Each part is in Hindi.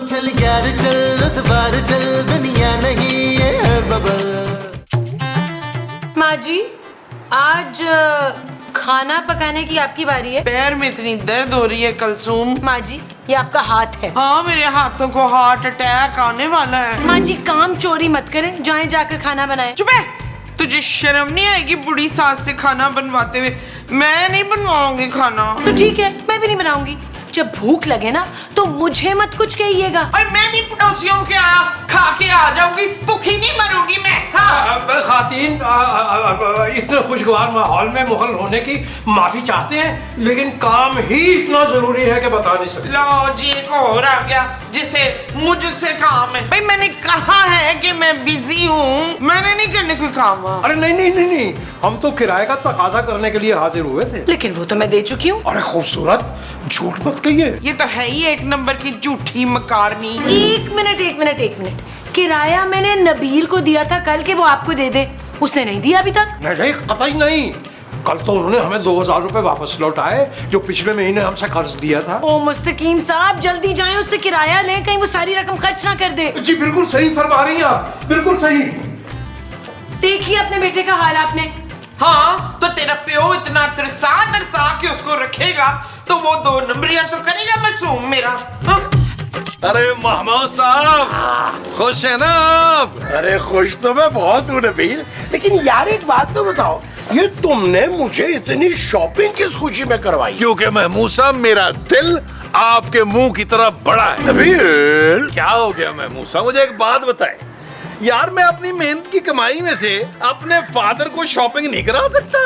चल यार चल, उस बार चल, दुनिया नहीं ये है बबल। माँ जी, आज खाना पकाने की आपकी बारी है। पैर में इतनी दर्द हो रही है कुलसूम। माँ जी, ये आपका हाथ है। हाँ, मेरे हाथों को हार्ट अटैक आने वाला है। माँ जी, काम चोरी मत करें, जाएं जाकर खाना बनाएं। चुप है, तुझे शर्म नहीं आएगी बुढ़ी सास से खाना बनवाते हुए? मैं नहीं बनवाऊंगी खाना। तो ठीक है, मैं भी नहीं बनाऊंगी। जब भूख लगे ना तो मुझे मत कुछ कहिएगा। और मैं भी पड़ोसियों के यहाँ खा के आ जाऊंगी, भूखी नहीं मरूंगी मैं। हाँ। खातीन इतने खुशगवार माहौल में मुगल होने की माफी चाहते हैं, लेकिन काम ही इतना जरूरी है कि बता नहीं सकते। लो जी, एक और आ गया जिसे मुझसे काम है। भाई मैंने कहा है कि मैं बिजी हूँ, मैंने नहीं करने कोई काम। अरे नहीं नहीं नहीं नहीं, हम तो किराए का तकाजा करने के लिए हाजिर हुए थे। लेकिन वो तो मैं दे चुकी हूँ। अरे खूबसूरत, झूठ मत कहिए। ये तो है ही एक नंबर की झूठी मकारनी। एक मिनट एक मिनट एक मिनट, किराया मैंने नबील को दिया था कल के, वो आपको दे दे। उसने नहीं दिया अभी तक। नहीं, कतई नहीं। कल तो उन्होंने हमें 2000 रुपए वापस लौटाए जो पिछले महीने हमसे कर्ज दिया था। ओ मुस्तकीम साहब, जल्दी जाएं, उससे किराया लें, कहीं वो सारी रकम खर्च ना कर दे। जी बिल्कुल सही फरमा रही हैं आप, बिल्कुल सही। देखिए अपने बेटे का हाल आपने। हाँ, तो तेरा प्यो इतना तरसा के उसको रखेगा तो वो 2 नंबरियां तो करेगा मासूम मेरा। हाँ? अरे महमूद साहब, खुश है ना आप? अरे खुश तो मैं बहुत हूँ नबील, लेकिन यार एक बात तो बताओ, ये तुमने मुझे इतनी शॉपिंग किस खुशी में करवाई? क्योंकि महमूद साहब, मेरा दिल आपके मुंह की तरह बड़ा है। नबील, क्या हो गया महमूद साहब, मुझे एक बात बताएं। यार मैं अपनी मेहनत की कमाई में से अपने फादर को शॉपिंग नहीं करा सकता?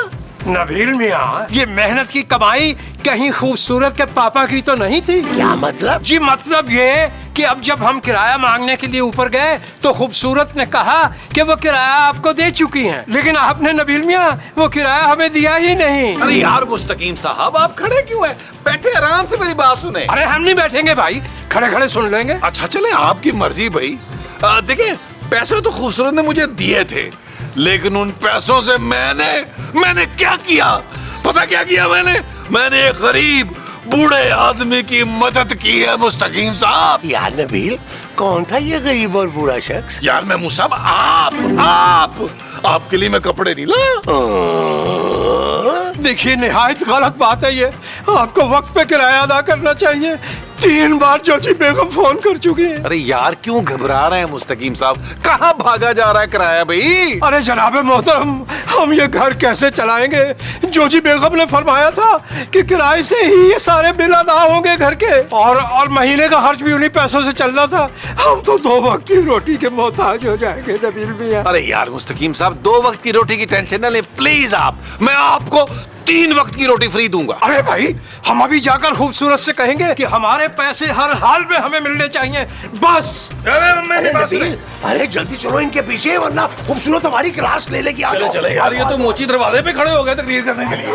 नबील मियाँ, ये मेहनत की कमाई कहीं खूबसूरत के पापा की तो नहीं थी? क्या मतलब? जी मतलब ये कि अब जब हम किराया मांगने के लिए ऊपर गए तो खूबसूरत ने कहा कि वो किराया आपको दे चुकी हैं, लेकिन आपने नबील मियाँ वो किराया हमें दिया ही नहीं। अरे यार मुस्तकीम साहब, आप खड़े क्यों हैं? बैठे आराम से मेरी बात सुने। अरे हम नहीं बैठेंगे भाई, खड़े खड़े सुन लेंगे। अच्छा चले, आपकी मर्जी भाई। देखिए, पैसे तो खूबसूरत ने मुझे दिए थे, लेकिन उन पैसों से मैंने क्या किया? पता क्या किया मैंने एक गरीब बूढ़े आदमी की मदद की है मुस्तकीम साहब। यार नबील, कौन था ये गरीब और बूढ़ा शख्स? यार मैं मुसाब, आपके लिए मैं कपड़े नहीं ला। देखिए निहायत गलत बात है ये, आपको वक्त पे किराया अदा करना चाहिए। 3 बार जोजी बेगम फोन कर चुकी है। अरे यार क्यों घबरा रहे हैं मुस्तकीम साहब, कहाँ भागा जा रहा है किराया भाई? अरे जनाबे मोहतरम, हम ये घर कैसे चलाएंगे? जोजी बेगम ने फरमाया था कि किराए से ही ये सारे बिल अदा होंगे घर के, और महीने का खर्च भी उन्हीं पैसों से चल रहा था। हम तो 2 वक्त की रोटी के मोहताज हो जाएंगे नबील मियां। अरे यार मुस्तकीम साहब, 2 वक्त की रोटी की टेंशन न ले प्लीज आप, मैं आपको 3 वक्त की रोटी फ्री दूंगा। अरे भाई, हम अभी जाकर खूबसूरत से कहेंगे कि हमारे पैसे हर हाल में हमें मिलने चाहिए, बस। अरे नबील, अरे जल्दी चलो इनके पीछे, वरना खूबसूरत हमारी क्लास ले लेगी। चले यार, ये तो मोची दरवाजे पे खड़े हो गए तकरीर करने के लिए।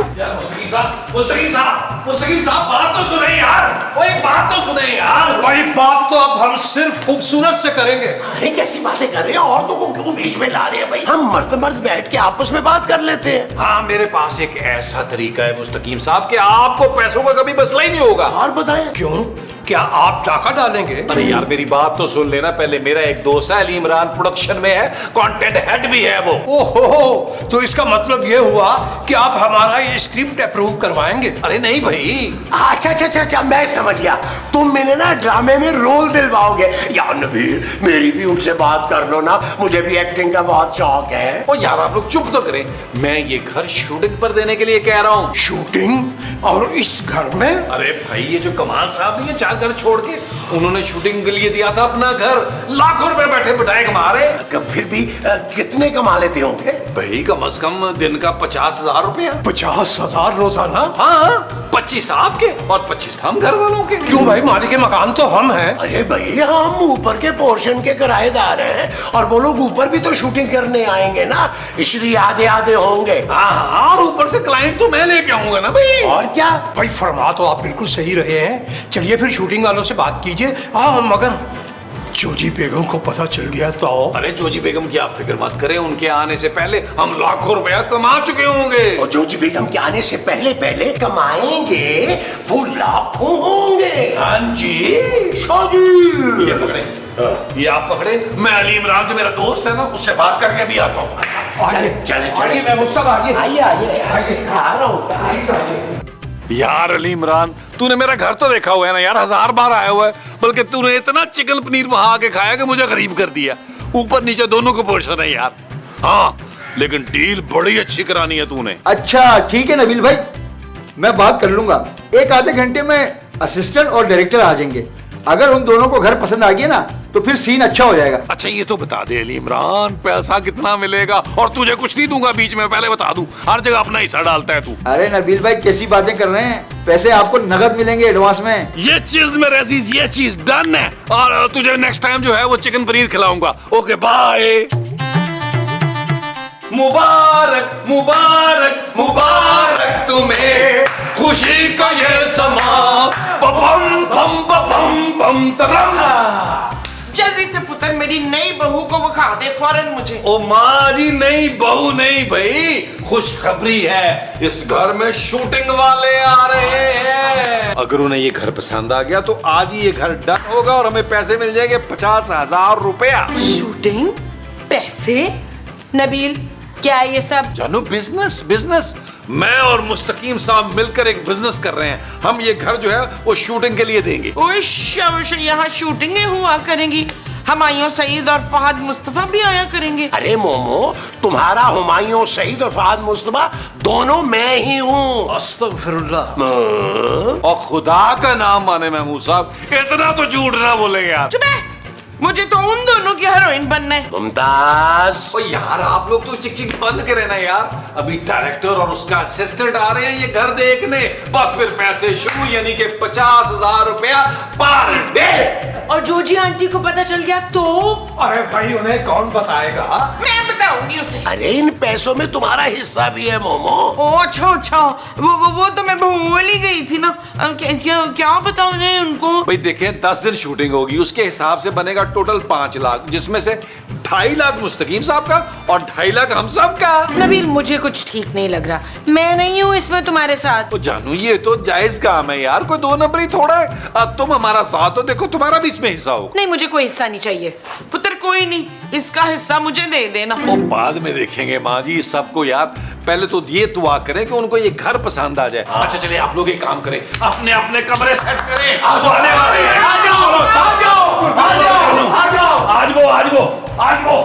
मुस्तकीम साहब बात तो सुने यार, वो एक बात तो सुने यार। भाई बात तो अब हम सिर्फ खूबसूरत से करेंगे। अरे कैसी बातें कर रहे हैं, औरतों को क्यों बीच में ला रहे हैं भाई? हम मर्द बैठ के आपस में बात कर लेते हैं। हाँ, मेरे पास एक ऐसा तरीका है मुस्तकीम साहब कि आपको पैसों का कभी मसला ही नहीं होगा। और बताएं। क्यों, क्या आप टाका डालेंगे? अरे यार मेरी बात तो सुन लेना पहले। मेरा एक दोस्त है, अली इमरान प्रोडक्शन में है, कंटेंट हेड भी है वो। ओहो, तो इसका मतलब ये हुआ कि आप हमारा ये स्क्रिप्ट अप्रूव करवाएंगे? अरे नहीं भाई। अच्छा, मैं समझ गया। तुम मैंने ना ड्रामे में रोल दिलवाओगे। यार नबील, मेरी भी उनसे बात कर लो ना, मुझे भी एक्टिंग का बहुत शौक है। ओ यार आप लोग चुप तो करें, मैं ये घर शूटिंग पर देने के लिए कह रहा हूँ। शूटिंग? और इस घर में? अरे भाई, ये जो कमाल साहब नहीं है, 4 घर छोड़ के उन्होंने शूटिंग के लिए दिया था अपना घर। लाखों रुपए बैठे बिठाए कमा रहे। फिर भी कितने कमा लेते होंगे भाई? कम से कम दिन का 50,000 रुपया। 50,000 रोजाना? हाँ, 25 आपके और 25 हम घर वालों के। क्यों भाई, मालिक के मकान तो हम हैं। अरे भाई, हम ऊपर के पोर्शन के किराएदार हैं, और वो लोग ऊपर भी तो शूटिंग करने आएंगे ना, इसलिए आधे होंगे। हाँ, और ऊपर से क्लाइंट तो मैं लेके आऊंगा ना भाई। और क्या भाई, फरमा तो आप बिल्कुल सही रहे हैं। चलिए फिर शूटिंग वालों से बात कीजिए। मगर जोजी बेगम को पता चल गया तो? अरे जोजी बेगम की आप फिक्र मत करें, उनके आने से पहले हम लाखों रुपया कमा चुके होंगे। और जोजी बेगम के आने से पहले पहले कमाएंगे वो लाखों होंगे। हाँ जी। शाजी ये पकड़े, ये आप पकड़े, मैं अली इमरान जो मेरा दोस्त है ना उससे बात करके अभी आता हूँ। चले चले मैं मुझसे आइए। आइए आइए आइए, आ रहा हूँ। यार अली इमरान, तूने मेरा घर तो देखा हुआ है ना यार, 1000 बार आया हुआ है, बल्कि तूने इतना चिकन पनीर वहां आके खाया कि मुझे गरीब कर दिया। ऊपर नीचे दोनों को पोर्शन है यार। हाँ लेकिन डील बड़ी अच्छी करानी है तूने। अच्छा ठीक है नबील भाई, मैं बात कर लूंगा। एक आधे घंटे में असिस्टेंट और डायरेक्टर आ जाएंगे। अगर उन दोनों को घर पसंद आ गया ना तो फिर सीन अच्छा हो जाएगा। अच्छा ये तो बता दे अली इमरान, पैसा कितना मिलेगा? और तुझे कुछ नहीं दूंगा बीच में, पहले बता दूं, हर जगह अपना हिस्सा डालता है तू। अरे नबील भाई कैसी बातें कर रहे हैं, पैसे आपको नगद मिलेंगे एडवांस में। ये चीज मेरे अजीज, ये चीज डन है। और तुझे नेक्स्ट टाइम जो है वो चिकन पनीर खिलाऊंगा। Okay bye. मुबारक मुबारक मुबारक तुम्हें, खुशी का ये समा, बम बम बम बम तरम। जल्दी से पुत्र मेरी नई बहू को दिखा दे फौरन मुझे। ओ माँ जी, नई बहू नहीं भाई, खुशखबरी है, इस घर में शूटिंग वाले आ रहे हैं। अगर उन्हें ये घर पसंद आ गया तो आज ही ये घर डन होगा और हमें पैसे मिल जाएंगे 50,000 रुपया। शूटिंग? पैसे? नबील क्या ये सब? जानू बिजनेस बिजनेस, मैं और मुस्तकीम साहब मिलकर एक बिजनेस कर रहे हैं। हम ये घर जो है वो शूटिंग के लिए देंगे। यहाँ शूटिंगें हुआ करेंगी, हुमायूं सईद और फहद मुस्तफा भी आया करेंगे। अरे मोमो, तुम्हारा हुमायूं शहीद और फहद मुस्तफा दोनों मैं ही हूँ। अस्तगफिरुल्लाह। और खुदा का नाम माने महमूद साहब, इतना तो झूठ ना बोले यार। चुप है, मुझे तो उन दोनों की हीरोइन बनना है। मुमताज। ओ यार आप लोग तो चिक चिक बंद करें ना यार, अभी डायरेक्टर और उसका असिस्टेंट आ रहे हैं ये घर देखने, बस फिर पैसे शुरू, यानी कि 50,000 रुपया पर डे। और जोजी आंटी को पता चल गया तो? अरे भाई उन्हें कौन बताएगा? मैं बताऊंगी उसे। अरे इन पैसों में तुम्हारा हिस्सा भी है मोमो। ओ अच्छा अच्छा, वो तो मैं भूल ही गई थी ना। क्या बताऊं उनको? भाई देखें 10 दिन शूटिंग होगी, उसके हिसाब से बनेगा टोटल 5 लाख, जिसमें से 2.5 लाख मुस्तकीम साहब का और 2.5 लाख हम सब का। नबील मुझे कुछ ठीक नहीं लग रहा, मैं नहीं हूँ इसमें तुम्हारे साथ। तो जानू ये तो जायज काम है यार, कोई 2 नंबर ही थोड़ा है। अब तुम हमारा साथ हो, देखो तुम्हारा भी इसमें हिस्सा हो। नहीं मुझे कोई हिस्सा नहीं चाहिए। पुत्र कोई नहीं, इसका हिस्सा मुझे दे देना। वो बाद में देखेंगे माँ जी सबको यार, पहले तो ये दुआ करें कि उनको ये घर पसंद आ जाए। अच्छा चलिए आप लोग एक काम करें, अपने अपने कमरे सेट करें, वो आने वाले हैं। आ जाओ आ जाओ आ जाओ आ जाओ। आज वो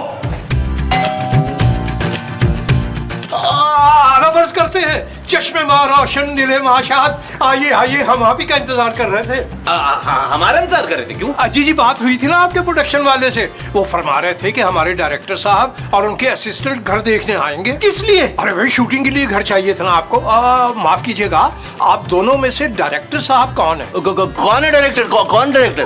आधा बरस करते हैं, चश्मे माँ रोशन दिले माशाद। आइए आइए, हम आप ही का इंतजार कर रहे थे। हमारा इंतजार कर रहे थे क्यों? जी बात हुई थी ना आपके प्रोडक्शन वाले से, वो फरमा रहे थे कि हमारे डायरेक्टर साहब और उनके असिस्टेंट घर देखने आएंगे। किस लिए? अरे भाई शूटिंग के लिए घर चाहिए था ना आपको। माफ कीजिएगा, आप दोनों में से डायरेक्टर साहब कौन है? कौन है डायरेक्टर? कौन डायरेक्टर?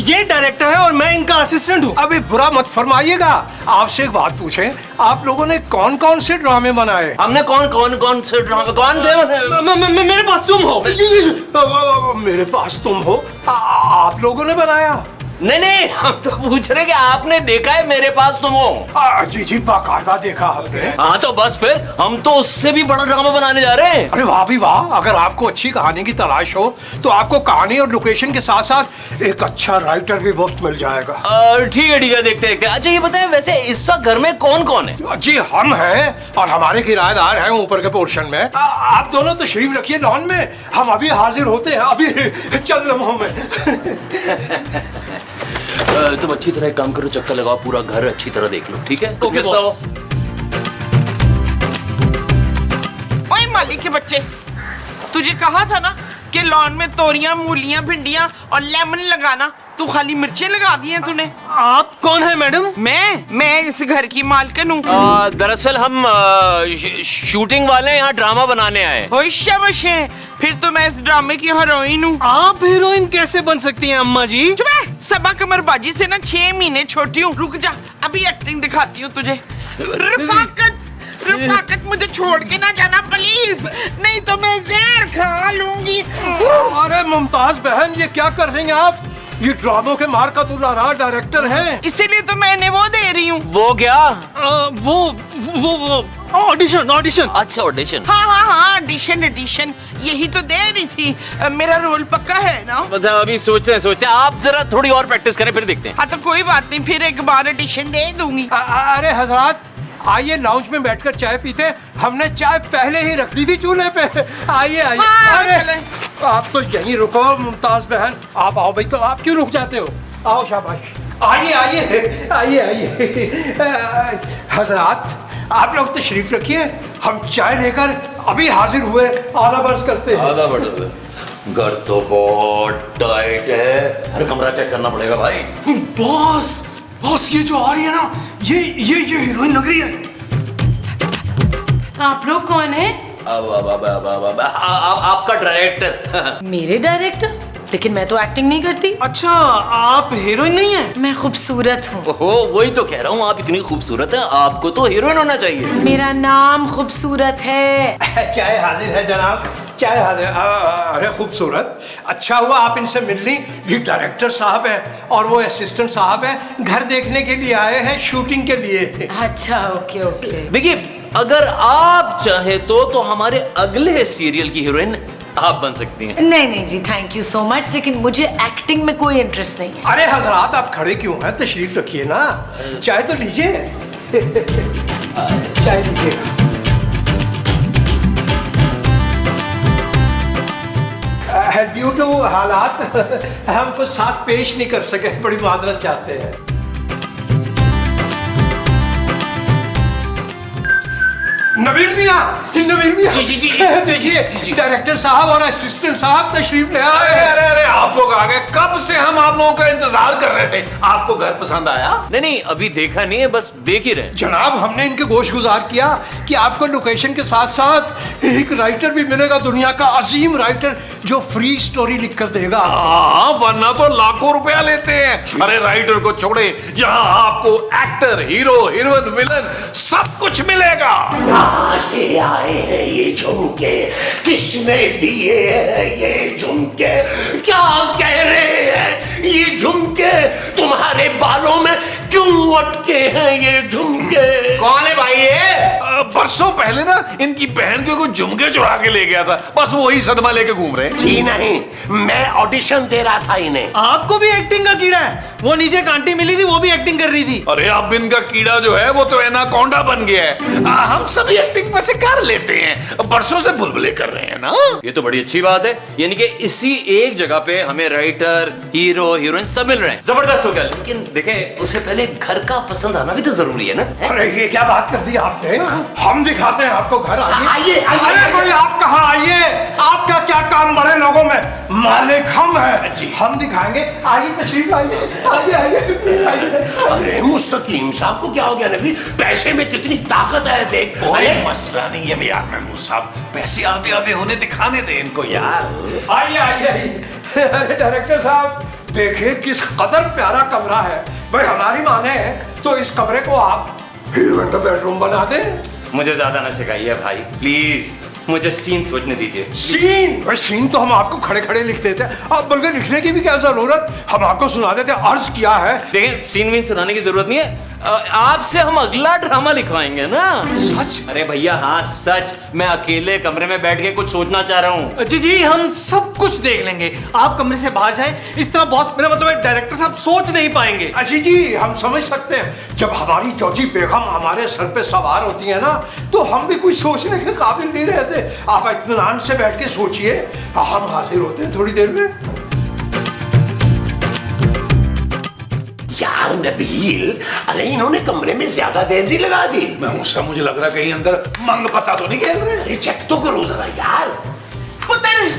ये डायरेक्टर है और मैं इनका असिस्टेंट हूँ। अभी बुरा मत फरमाइएगा, आपसे एक बात पूछें, आप लोगों ने कौन कौन से ड्रामे बनाए? हमने कौन से ड्रामा, कौन थे? मेरे पास तुम हो। मेरे पास तुम हो, आप लोगों ने बनाया? नहीं, हम तो पूछ रहे कि आपने देखा है मेरे पास तुम हो? जी बाकायदा देखा आपने। हाँ तो बस फिर हम तो उससे भी बड़ा ड्रामा बनाने जा रहे हैं। अरे वाह भी वाह, अगर आपको अच्छी कहानी की तलाश हो तो आपको कहानी और लोकेशन के साथ साथ एक अच्छा राइटर भी मुफ्त मिल जाएगा। ठीक है देखते हैं। अच्छा ये बताएं वैसे इस वक्त घर में कौन कौन है? जी हम हैं और हमारे किराएदार हैं ऊपर के पोर्शन में। आप दोनों तशरीफ रखिए लॉन में, हम अभी हाजिर होते हैं, अभी चंद लम्हों में। तुम अच्छी तरह काम करो, चक्कर लगाओ, पूरा घर अच्छी तरह देख लो, ठीक है? ओए मालिक के बच्चे, तुझे कहा था ना कि लॉन में तोरियां, मूलियां, भिंडियां और लेमन लगाना, तू खाली मिर्चें लगा दी हैं तूने। आप कौन है मैडम? मैं इस घर की मालकिन हूँ। दरअसल हम शूटिंग वाले यहाँ ड्रामा बनाने आए। होश है, फिर तो मैं इस ड्रामे की हीरोइन हूँ। आप हीरोइन कैसे बन सकती हैं अम्मा जी? चुप है, सबा कमरबाजी से ना 6 महीने छोटी हूँ। रुक जा, अभी एक्टिंग दिखाती हूँ तुझे। रफाकत मुझे छोड़ के ना जाना प्लीज, नहीं तो मैं जहर खा लूंगी। अरे मुमताज बहन, ये क्या कर रही हैं आप? ये ड्रामों के मार का दुलारा डायरेक्टर है। इसीलिए तो मैंने वो दे रही हूँ। वो क्या? वो ऑडिशन ऑडिशन। अच्छा ऑडिशन। हाँ ऑडिशन यही तो दे रही थी। मेरा रोल पक्का है ना? मतलब अभी सोचते हैं आप जरा थोड़ी और प्रैक्टिस करें फिर देखते हैं। हाँ तो कोई बात नहीं, फिर एक बार ऑडिशन दे दूंगी। अरे हजरात, आइए लाउंज में बैठकर चाय पीते। हमने चाय पहले ही रख दी थी चूल्हे पे। आइए आइए। हाँ, अरे चलें। आप तो यहीं रुको मुमताज बहन, आप आओ भाई। तो आप क्यों रुक जाते हो? आओ शाबाश। आइए आइए आइए आइए। हजरात आप लोग तशरीफ रखिए, हम चाय लेकर अभी हाजिर हुए। आला बर्स करते हैं। आधा बढ़ घर तो बहुत टाइट है, हर कमरा चेक करना पड़ेगा भाई। बॉस बॉस, ये जो आ रही है ना, ये हीरोइन लग रही है। आप लोग कौन है? आपका डायरेक्टर। मेरे डायरेक्टर? लेकिन मैं तो एक्टिंग नहीं करती। अच्छा, आप हीरोइन नहीं है? मैं खूबसूरत हूँ। ओहो, वही तो कह रहा हूँ, आप इतनी खूबसूरत हैं, आपको तो हीरोइन होना चाहिए। मेरा नाम खूबसूरत है। चाय हाजिर है जनाब, चाय हाजिर। अरे खूबसूरत, अच्छा हुआ आप इनसे मिल ली। ये डायरेक्टर साहब हैं और वो असिस्टेंट साहब हैं, घर देखने के लिए आए हैं, शूटिंग के लिए। अच्छा ओके ओके। देखिए, अगर आप चाहे तो हमारे अगले सीरियल की हीरोइन आप बन सकती हैं। नहीं नहीं जी, थैंक यू सो मच, लेकिन मुझे एक्टिंग में कोई इंटरेस्ट नहीं है। अरे हजरात आप खड़े क्यों हैं? तशरीफ रखिए ना, चाय तो लीजिए। चाय लीजिए। ड्यू टू हालात हम कुछ साथ पेश नहीं कर सके, बड़ी माजरत चाहते हैं। नबील मियां, नबील मियां। जी। देखिए डायरेक्टर साहब और असिस्टेंट साहब तशरीफ ले आए। अरे आप लोग आ गए। कब से हम आप लोगों का इंतजार कर रहे थे। आपको घर पसंद आया? नहीं, अभी देखा नहीं है, बस देख ही रहे। जनाब हमने इनके गोश गुजार किया कि आपको लोकेशन के साथ साथ एक राइटर भी मिलेगा, दुनिया का अजीम राइटर जो फ्री स्टोरी लिख कर देगा। हाँ, वरना तो लाखों रुपया लेते हैं। अरे राइटर को छोड़े, यहाँ आपको एक्टर, हीरो, हीरोइन, विलन सब कुछ मिलेगा। कहाँ से आए हैं ये झुमके? किसने दिए हैं ये झुमके? क्या कह रहे हैं ये झुमके? तुम्हारे बालों में क्यों अटके हैं ये झुमके? कौन है भाई ये? बरसों पहले ना इनकी बहन के कुछ झुमके चुरा के ले गया था, बस वही सदमा लेके घूम रहे हैं। जी नहीं, मैं ऑडिशन दे रहा था इन्हें। आपको भी एक्टिंग का कीड़ा है? वो नीचे एक आंटी मिली थी, वो भी एक्टिंग कर रही थी। अरे अब इनका कीड़ा जो है वो तो एनाकोंडा बन गया है। हम सभी एक्टिंग में से कर लेते हैं, बरसों से बुलबुले कर रहे हैं ना। ये तो बड़ी अच्छी बात है, यानी कि इसी एक जगह पे हमें राइटर, हीरो, हीरोइन सब मिल रहे हैं। जबरदस्त हो गया। लेकिन देखें, उससे पहले घर का पसंद आना भी तो जरूरी है ना। अरे ये क्या बात कर दी आपने? हम दिखाते हैं आपको घर। आइए, आइए। अरे कोई आप कहाँ आइए, आपका क्या काम बड़े लोगों में? मालिक हम हैं जी, हम दिखाएंगे। आइए तशरीफ आइए, आइए। अरे मुस्तकीम साहब को क्या हो गया नबी? पैसे में कितनी ताकत है देख। कोई मसला नहीं है यार महमूद साहब, पैसे आधे आधे होने दिखाने दे इनको यार। आइए आइए। अरे डायरेक्टर साहब देखिए किस कदर प्यारा कमरा है। भाई हमारी माने तो इस कमरे को आप हीरोइन का बेडरूम बना दें। मुझे ज्यादा ना सिखाइए भाई, प्लीज मुझे सीन सोचने दीजिए। सीन? भाई सीन तो हम आपको खड़े खड़े लिख देते हैं, अब बल्कि लिखने की भी क्या जरूरत, हम आपको सुना देते हैं। अर्ज किया है। देखिए, सीन वीन सुनाने की जरूरत नहीं है, आपसे हम अगला ड्रामा लिखवाएंगे ना। सच? अरे भैया हाँ सच, मैं अकेले कमरे में बैठ के कुछ सोचना चाह रहा हूँ। जी हम सब कुछ देख लेंगे, आप कमरे से बाहर जाएं। इस तरह बॉस, मेरा मतलब है डायरेक्टर साहब सोच नहीं पाएंगे। अजी जी हम समझ सकते हैं, जब हमारी जॉजी बेगम हमारे सर पे सवार होती है ना, तो हम भी कुछ सोचने के काबिल नहीं रहते। आप इत्मीनान से बैठ के सोचिए, हम हाजिर होते हैं थोड़ी देर में। यार नबील, अरे इन्होंने कमरे में ज्यादा देर नहीं लगा दी। मुझे लग रहा है कहीं अंदर मंग पता तो नहीं खेल रहे। अरे चेक तो करो जरा यार। पुत्र,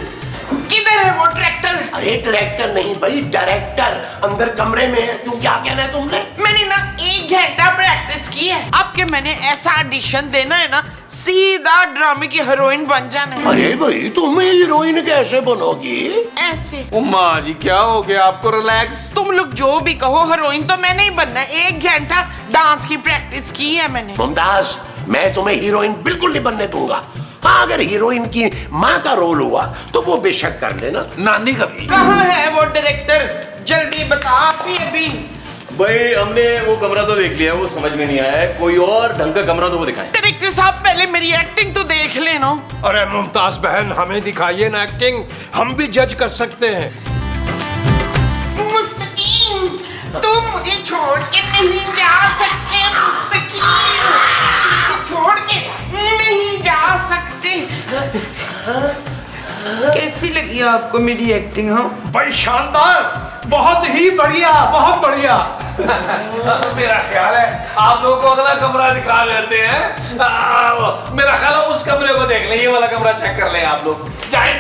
किधर है वो ट्रैक्टर? अरे ट्रैक्टर नहीं भाई, डायरेक्टर अंदर कमरे में है। क्यों, क्या कहना है तुमने? मैंने ना 1 घंटा प्रैक्टिस की है। अब के मैंने ऐसा ऑडिशन देना है ना, सीधा ड्रामे की हीरोइन बन जाना है। अरे भाई तुम हीरोइन कैसे बनोगी? ऐसे। उम्मा जी क्या हो गया आपको? रिलैक्स। तुम लोग जो भी कहो, हीरोइन तो मैंने ही बनना है। 1 घंटा डांस की प्रैक्टिस की है मैंने। मुमताज, मैं तुम्हें हीरोइन बिल्कुल नहीं बनने दूंगा। हाँ, अगर हीरोइन की माँ का रोल हुआ तो वो बेशक कर लेना। नानी का भी। कहाँ है वो डायरेक्टर जल्दी बता अभी। भाई हमने वो कमरा तो देख लिया, वो समझ में नहीं आया है, कोई और ढंग का कमरा तो वो दिखाएं। डायरेक्टर साहब पहले मेरी एक्टिंग तो देख लेना। अरे मुमताज बहन, हमें दिखाइए ना एक्टिंग, हम भी जज कर सकते हैं। मुस्तकीम, तुम मुझे छोड़ के नहीं जा सकते। मुस्तकीम, मुझे छोड़ के नहीं जा सकते। कैसी लगी आपको मेरी एक्टिंग? हाँ भाई शानदार, बहुत ही बढ़िया, बहुत बढ़िया। मेरा ख्याल है आप लोगों को अगला कमरा दिखा देते हैं। मेरा ख्याल है उस कमरे को देख ले, ये वाला कमरा चेक कर ले आप लोग। जाए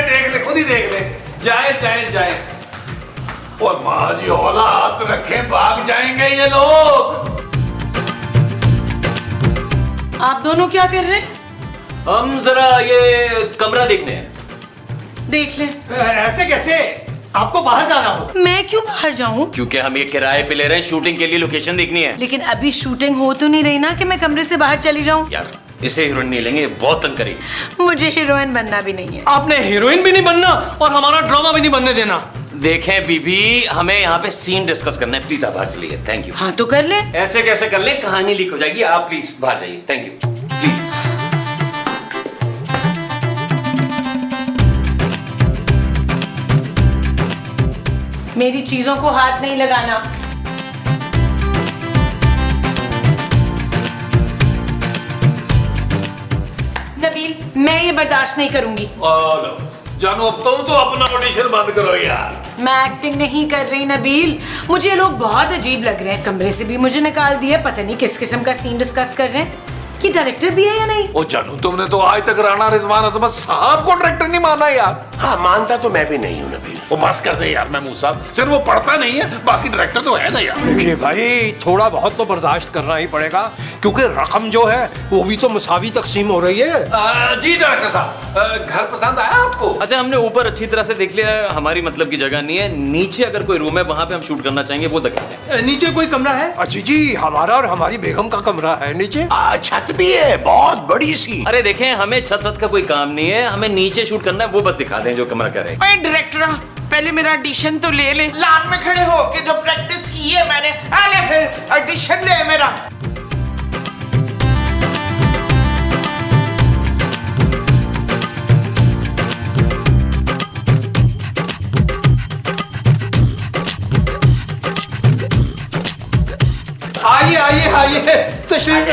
देख ले, खुद ही देख ले। जाए और माँ जी औलाद रखे, भाग जाएंगे ये लोग। आप दोनों क्या कर रहे हैं? हम जरा ये कमरा देखने हैं। देख ले। ऐसे कैसे? आपको बाहर जाना होगा। मैं क्यों बाहर जाऊं? क्योंकि हम ये किराए पे ले रहे हैं, शूटिंग के लिए लोकेशन देखनी है। लेकिन अभी शूटिंग हो तो नहीं रही ना कि मैं कमरे से बाहर चली जाऊं। यार इसे हीरोइन नहीं लेंगे, बहुत तंग करेगी। मुझे हीरोइन बनना भी नहीं है। आपने हीरोइन भी नहीं बनना और हमारा ड्रामा भी नहीं बनने देना। देखें बीबी, हमें यहाँ पे सीन डिस्कस करना है, प्लीज आप बाहर चलिए। Thank you. हाँ तो कर ले। ऐसे कैसे कर ले, कहानी लीक हो जाएगी। आप प्लीज बाहर जाइए। Thank you, please. मेरी चीजों को हाथ नहीं लगाना। नबील, मैं ये बर्दाश्त नहीं करूंगी। जानू अब तुम तो अपना ऑडिशन बंद करो यार। मैं एक्टिंग नहीं कर रही नबील, मुझे ये लोग बहुत अजीब लग रहे हैं। कमरे से भी मुझे निकाल दिया, पता नहीं किस किस्म का सीन डिस्कस कर रहे हैं। कि डायरेक्टर भी है या नहीं? ओ जानू, तुमने तो आज तक राणा रिजवान अहमद साहब को डायरेक्टर नहीं माना यार। हाँ मानता तो मैं भी नहीं हूँ नबील। वो बस कर दे यार महमूद साहब, सिर्फ वो पढ़ता नहीं है, बाकी डायरेक्टर तो है ना यार। देखिए भाई, थोड़ा बहुत तो बर्दाश्त करना ही पड़ेगा, क्योंकि रकम जो है वो भी तो मसावी तकसीम हो रही है। जी डायरेक्टर साहब, घर पसंद आया आपको? अच्छा, हमने ऊपर अच्छी तरह से देख लिया, हमारी मतलब की जगह नहीं है। नीचे अगर कोई रूम है वहां पे हम शूट करना चाहेंगे, वो दिखाते हैं। नीचे कोई कमरा है? अच्छी जी, हमारा और हमारी बेगम का कमरा है नीचे। छत भी है बहुत बड़ी सी। अरे देखें, हमें छत वत का कोई काम नहीं है, हमें नीचे शूट करना है, वो बस दिखा दें जो कमरा करे। भाई डायरेक्टर, पहले मेरा ऑडिशन तो ले ले। लान में खड़े होके जो प्रैक्टिस की है मैंने, आले फिर ऑडिशन ले मेरा।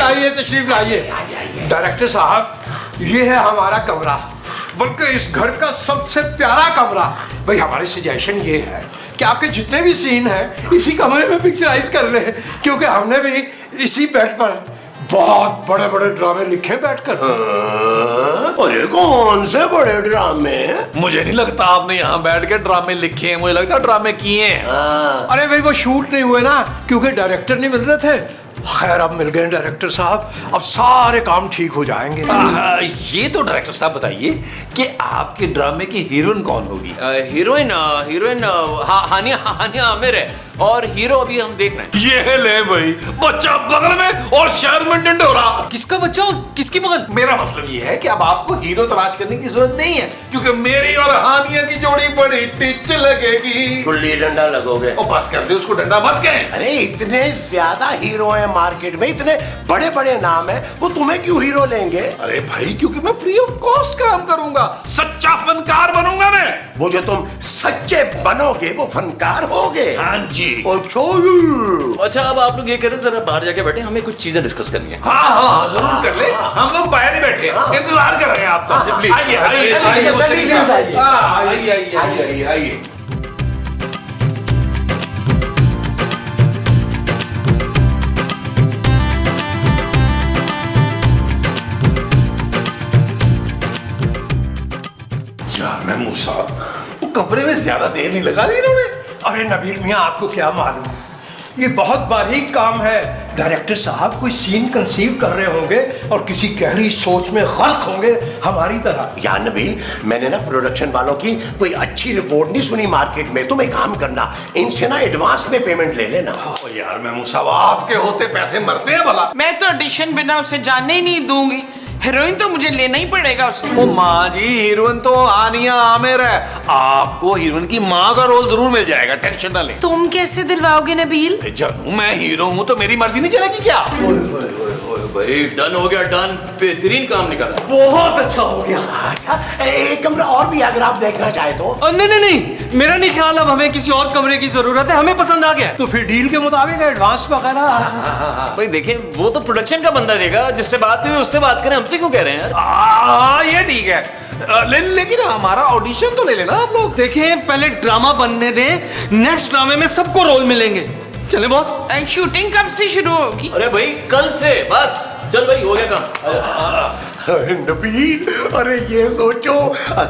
आइए, तशरीफ लाइए। डायरेक्टर साहब, ये है हमारा कमरा, बल्कि इस घर का सबसे प्यारा कमरा। भाई हमारी सजेशन ये है कि आपके जितने भी सीन हैं इसी कमरे में पिक्चराइज कर ले, क्योंकि हमने भी इसी बेड पर बहुत बड़े बड़े ड्रामे लिखे बैठकर। अरे कौन से बड़े ड्रामे? मुझे नहीं लगता आपने यहाँ बैठ के ड्रामे लिखे हैं, मुझे लगता है ड्रामे किए हैं। अरे भाई वो शूट नहीं हुए ना, क्योंकि डायरेक्टर नहीं मिल रहे थे। खैर अब मिल गए डायरेक्टर साहब, अब सारे काम ठीक हो जाएंगे। ये तो डायरेक्टर साहब बताइए कि आपके ड्रामे की हीरोइन कौन होगी? हीरोइन हानिया आमिर है, और हीरो अभी हम देख रहे हैं। ये ले भाई, बच्चा बगल में और शहर में ढिंढोरा। किसका बच्चा और किसकी बगल? मेरा मतलब ये है कि अब आपको हीरो तलाश करने की जरूरत नहीं है, क्योंकि मेरी और हानिया की जोड़ी बड़ी टिच लगेगी। गुल्ली डंडा लगोगे? ओ बस कर दे, उसको डंडा मत कहें। अरे इतने ज्यादा हीरो हैं मार्केट में, इतने बड़े बड़े नाम हैं, वो तुम्हें क्यों हीरो लेंगे? अरे भाई, क्योंकि मैं फ्री ऑफ कॉस्ट काम करूंगा, सच्चा फनकार बनूंगा मैं। वो जो तुम सच्चे बनोगे वो फनकार होगे। हाँ जी। अच्छा, अब आप लोग ये करें, जरा बाहर जाके बैठे, हमें कुछ चीजें डिस्कस करनी है। हाँ जरूर कर ले, हम लोग बाहर ही बैठे इंतजार कर रहे हैं आपका। आइए आइए। यार महमूद साहब, वो कमरे में ज्यादा देर नहीं लगा दी इन्होंने। अरे नबील मियाँ, आपको क्या मालूम, ये बहुत बारीक काम है। डायरेक्टर साहब कोई सीन कंसीव कर रहे होंगे और किसी गहरी सोच में गर्क होंगे हमारी तरह। यार नबील, मैंने ना प्रोडक्शन वालों की कोई अच्छी रिपोर्ट नहीं सुनी मार्केट में। तुम एक काम करना, इनसे ना एडवांस में पेमेंट ले लेना। यार महमूद साहब, आपके होते पैसे मरते हैं भला। मैं तो ऑडिशन बिना उसे जाने ही नहीं दूंगी। हीरोइन तो मुझे लेना ही पड़ेगा उससे। ओ माँ जी, हीरोइन तो आनिया आमिर है, आपको हीरोइन की माँ का रोल जरूर मिल जाएगा, टेंशन ना लें। तुम कैसे दिलवाओगे नबील? जानू मैं हीरो हूँ तो मेरी मर्जी नहीं चलेगी क्या? भाई डन हो गया, डन। बेहतरीन काम निकाला। बहुत अच्छा हो गया। अच्छा, एक कमरा और भी अगर आप देखना चाहे तो। नहीं नहीं नहीं, मेरा नहीं ख्याल, अब हमें किसी और कमरे की जरूरत है, हमें पसंद आ गया। तो फिर डील के मुताबिक एडवांस वगैरह। भाई देखिए, वो तो प्रोडक्शन का बंदा देगा, जिससे बात हुई उससे बात करें, हमसे क्यों कह रहे हैं यार? ये ठीक है, लेकिन हमारा ऑडिशन तो ले लेना आप लोग। देखें, पहले ड्रामा बनने दें, नेक्स्ट ड्रामे में सबको रोल मिलेंगे। चले बॉस। शूटिंग कब से शुरू होगी? अरे भाई कल से, बस चल भाई, हो गया काम। नबील, अरे ये सोचो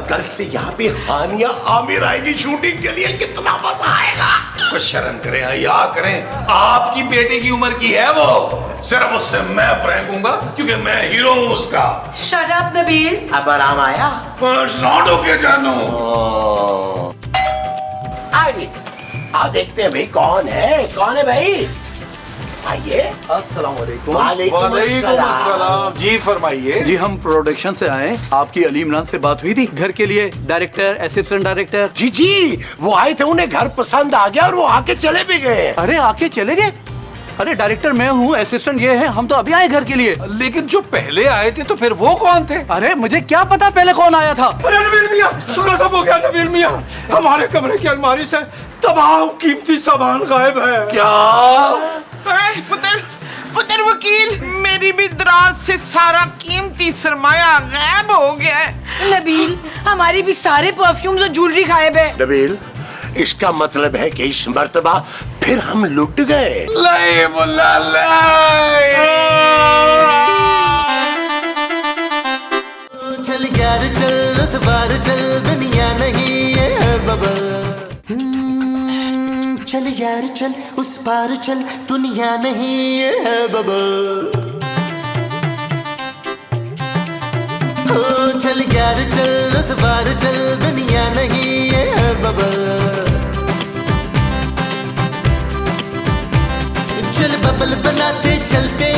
कल से यहाँ पे हानिया आमिर आएगी शूटिंग के लिए, कितना मजा आएगा। कुछ शर्म करें, याद करें, आपकी बेटे की उम्र की है वो, सिर्फ उससे मैं फ्रैंकूंगा क्योंकि मैं हीरो हूँ उसका। Shut up Nabeel. अब आराम आया? नॉट ओके जानू। आइए, आओ देखते हैं भाई कौन है भाई। आइए। अस्सलाम वालेकुम। वालेकुम अस्सलाम। जी फरमाइए। जी हम प्रोडक्शन से आए, आपकी अली इमरान से बात हुई थी घर के लिए, डायरेक्टर, असिस्टेंट डायरेक्टर। जी वो आए थे, उन्हें घर पसंद आ गया और वो आके चले भी गए। अरे आके चले गए? अरे डायरेक्टर मैं हूँ, असिस्टेंट ये है, हम तो अभी आए घर के लिए। लेकिन जो पहले आए थे तो फिर वो कौन थे? अरे मुझे क्या पता पहले कौन आया था। अरे नबील मियाँ, गजब हो गया नबील मियाँ, हमारे कमरे की अलमारी से तमाम कीमती सामान गायब है। क्या? पुत्र वकील, मेरी भी दराज से सारा कीमती सरमाया गायब हो गया है। नबील, हमारी भी सारे परफ्यूम्स और ज्वेलरी गायब है। नबील, इसका मतलब है कि इस मर्तबा फिर हम लुट गए। लाई मुल्ला लाई। चल यार चल, उस बार चल, दुनिया नहीं है बबल। चल यार चल, उस पार चल, दुनिया नहीं है बबल। चल यार चल, उस पार चल, दुनिया नहीं है बबल। चल बबल बनाते चलते